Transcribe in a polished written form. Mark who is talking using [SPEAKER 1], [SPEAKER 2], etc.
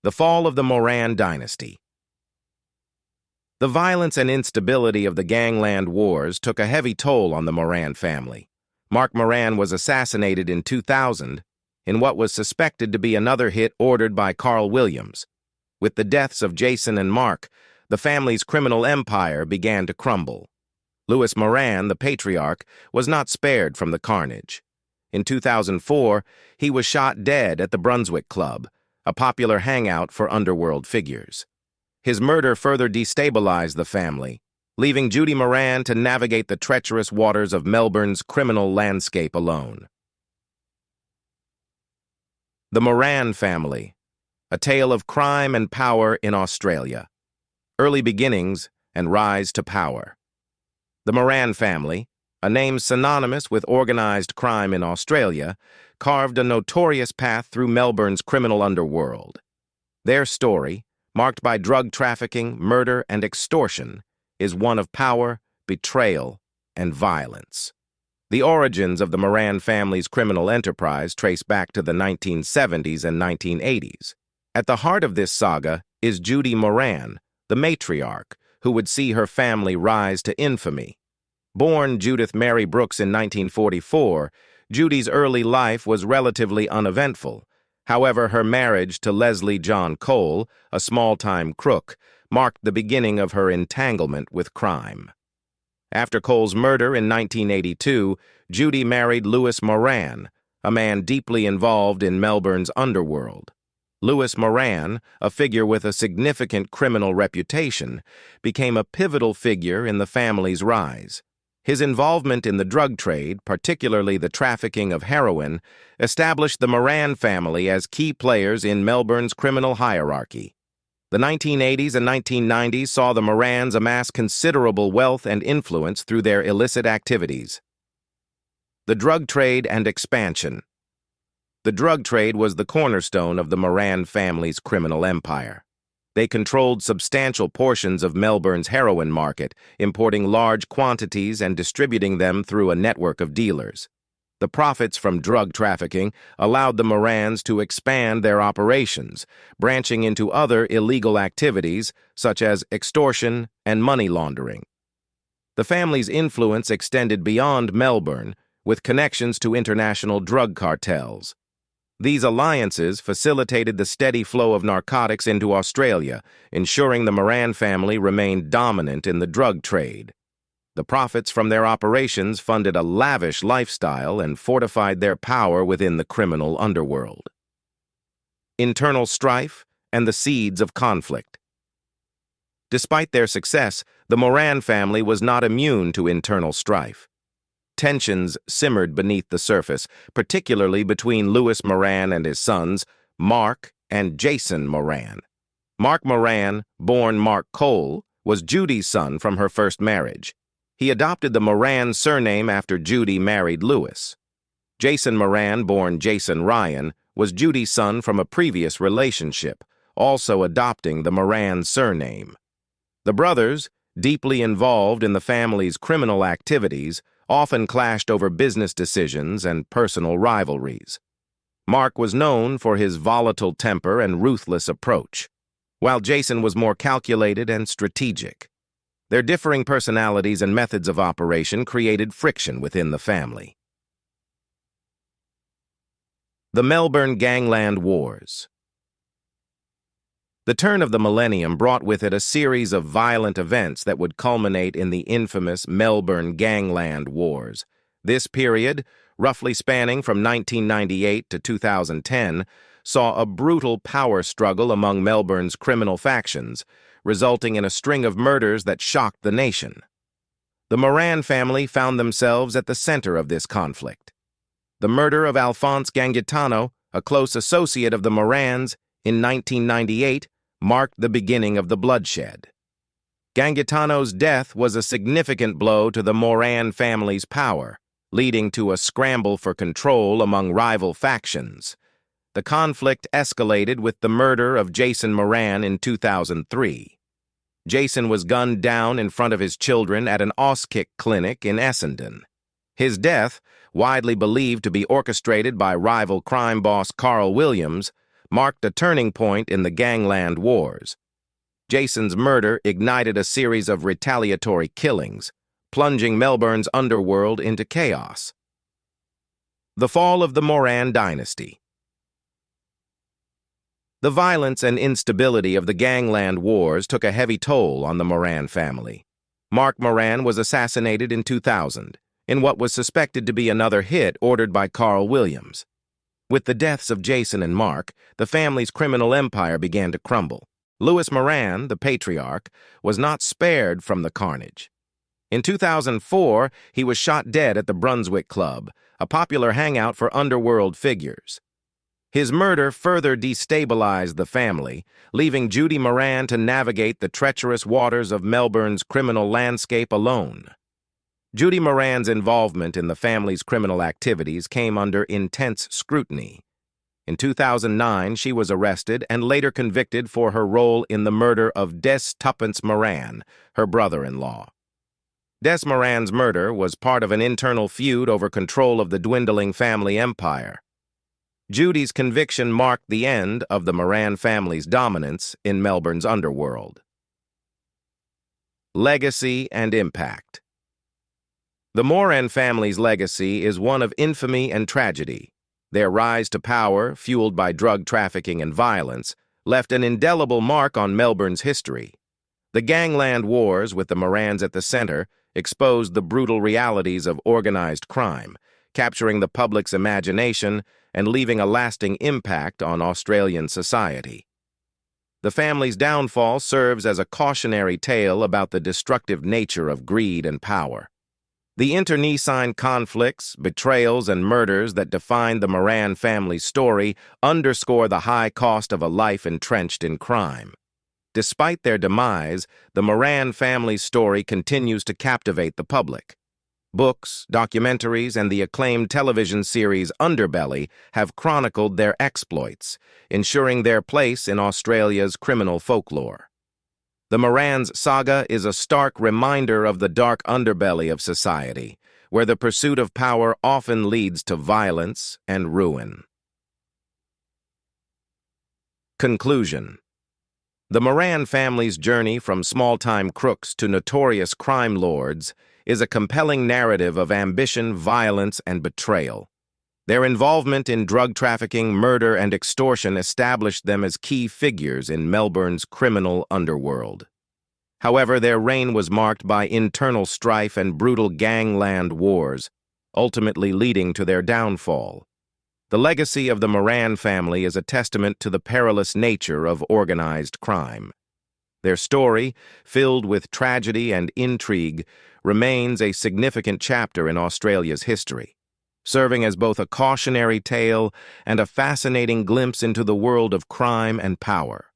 [SPEAKER 1] The fall of the Moran dynasty. The violence and instability of the Gangland Wars took a heavy toll on the Moran family. Mark Moran was assassinated in 2000 in what was suspected to be another hit ordered by Carl Williams. With the deaths of Jason and Mark, the family's criminal empire began to crumble. Louis Moran, the patriarch, was not spared from the carnage. In 2004, he was shot dead at the Brunswick Club, a popular hangout for underworld figures. His murder further destabilized the family, leaving Judy Moran to navigate the treacherous waters of Melbourne's criminal landscape alone. The Moran Family, a tale of crime and power in Australia. Early beginnings and rise to power. The Moran family, a name synonymous with organized crime in Australia, carved a notorious path through Melbourne's criminal underworld. Their story, marked by drug trafficking, murder, and extortion, is one of power, betrayal, and violence. The origins of the Moran family's criminal enterprise trace back to the 1970s and 1980s. At the heart of this saga is Judy Moran, the matriarch, who would see her family rise to infamy. Born Judith Mary Brooks in 1944, Judy's early life was relatively uneventful. However, her marriage to Leslie John Cole, a small-time crook, marked the beginning of her entanglement with crime. After Cole's murder in 1982, Judy married Louis Moran, a man deeply involved in Melbourne's underworld. Louis Moran, a figure with a significant criminal reputation, became a pivotal figure in the family's rise. His involvement in the drug trade, particularly the trafficking of heroin, established the Moran family as key players in Melbourne's criminal hierarchy. The 1980s and 1990s saw the Morans amass considerable wealth and influence through their illicit activities. The drug trade and expansion. The drug trade was the cornerstone of the Moran family's criminal empire. They controlled substantial portions of Melbourne's heroin market, importing large quantities and distributing them through a network of dealers. The profits from drug trafficking allowed the Morans to expand their operations, branching into other illegal activities such as extortion and money laundering. The family's influence extended beyond Melbourne, with connections to international drug cartels. These alliances facilitated the steady flow of narcotics into Australia, ensuring the Moran family remained dominant in the drug trade. The profits from their operations funded a lavish lifestyle and fortified their power within the criminal underworld. Internal strife and the seeds of conflict. Despite their success, the Moran family was not immune to internal strife. Tensions simmered beneath the surface, particularly between Louis Moran and his sons, Mark and Jason Moran. Mark Moran, born Mark Cole, was Judy's son from her first marriage. He adopted the Moran surname after Judy married Louis. Jason Moran, born Jason Ryan, was Judy's son from a previous relationship, also adopting the Moran surname. The brothers, deeply involved in the family's criminal activities, often clashed over business decisions and personal rivalries. Mark was known for his volatile temper and ruthless approach, while Jason was more calculated and strategic. Their differing personalities and methods of operation created friction within the family. The Melbourne Gangland Wars. The turn of the millennium brought with it a series of violent events that would culminate in the infamous Melbourne Gangland Wars. This period, roughly spanning from 1998 to 2010, saw a brutal power struggle among Melbourne's criminal factions, resulting in a string of murders that shocked the nation. The Moran family found themselves at the center of this conflict. The murder of Alphonse Gangitano, a close associate of the Morans, in 1998, marked the beginning of the bloodshed. Gangitano's death was a significant blow to the Moran family's power, leading to a scramble for control among rival factions. The conflict escalated with the murder of Jason Moran in 2003. Jason was gunned down in front of his children at an Auskick clinic in Essendon. His death, widely believed to be orchestrated by rival crime boss Carl Williams, marked a turning point in the Gangland Wars. Jason's murder ignited a series of retaliatory killings, plunging Melbourne's underworld into chaos. The fall of the Moran dynasty. The violence and instability of the Gangland Wars took a heavy toll on the Moran family. Mark Moran was assassinated in 2000, in what was suspected to be another hit ordered by Carl Williams. With the deaths of Jason and Mark, the family's criminal empire began to crumble. Louis Moran, the patriarch, was not spared from the carnage. In 2004, he was shot dead at the Brunswick Club, a popular hangout for underworld figures. His murder further destabilized the family, leaving Judy Moran to navigate the treacherous waters of Melbourne's criminal landscape alone. Judy Moran's involvement in the family's criminal activities came under intense scrutiny. In 2009, she was arrested and later convicted for her role in the murder of Des Tuppence Moran, her brother-in-law. Des Moran's murder was part of an internal feud over control of the dwindling family empire. Judy's conviction marked the end of the Moran family's dominance in Melbourne's underworld. Legacy and impact. The Moran family's legacy is one of infamy and tragedy. Their rise to power, fueled by drug trafficking and violence, left an indelible mark on Melbourne's history. The Gangland Wars, with the Morans at the center, exposed the brutal realities of organized crime, capturing the public's imagination and leaving a lasting impact on Australian society. The family's downfall serves as a cautionary tale about the destructive nature of greed and power. The internecine conflicts, betrayals, and murders that define the Moran family's story underscore the high cost of a life entrenched in crime. Despite their demise, the Moran family's story continues to captivate the public. Books, documentaries, and the acclaimed television series Underbelly have chronicled their exploits, ensuring their place in Australia's criminal folklore. The Moran's saga is a stark reminder of the dark underbelly of society, where the pursuit of power often leads to violence and ruin. Conclusion. The Moran family's journey from small-time crooks to notorious crime lords is a compelling narrative of ambition, violence, and betrayal. Their involvement in drug trafficking, murder, and extortion established them as key figures in Melbourne's criminal underworld. However, their reign was marked by internal strife and brutal gangland wars, ultimately leading to their downfall. The legacy of the Moran family is a testament to the perilous nature of organized crime. Their story, filled with tragedy and intrigue, remains a significant chapter in Australia's history, serving as both a cautionary tale and a fascinating glimpse into the world of crime and power.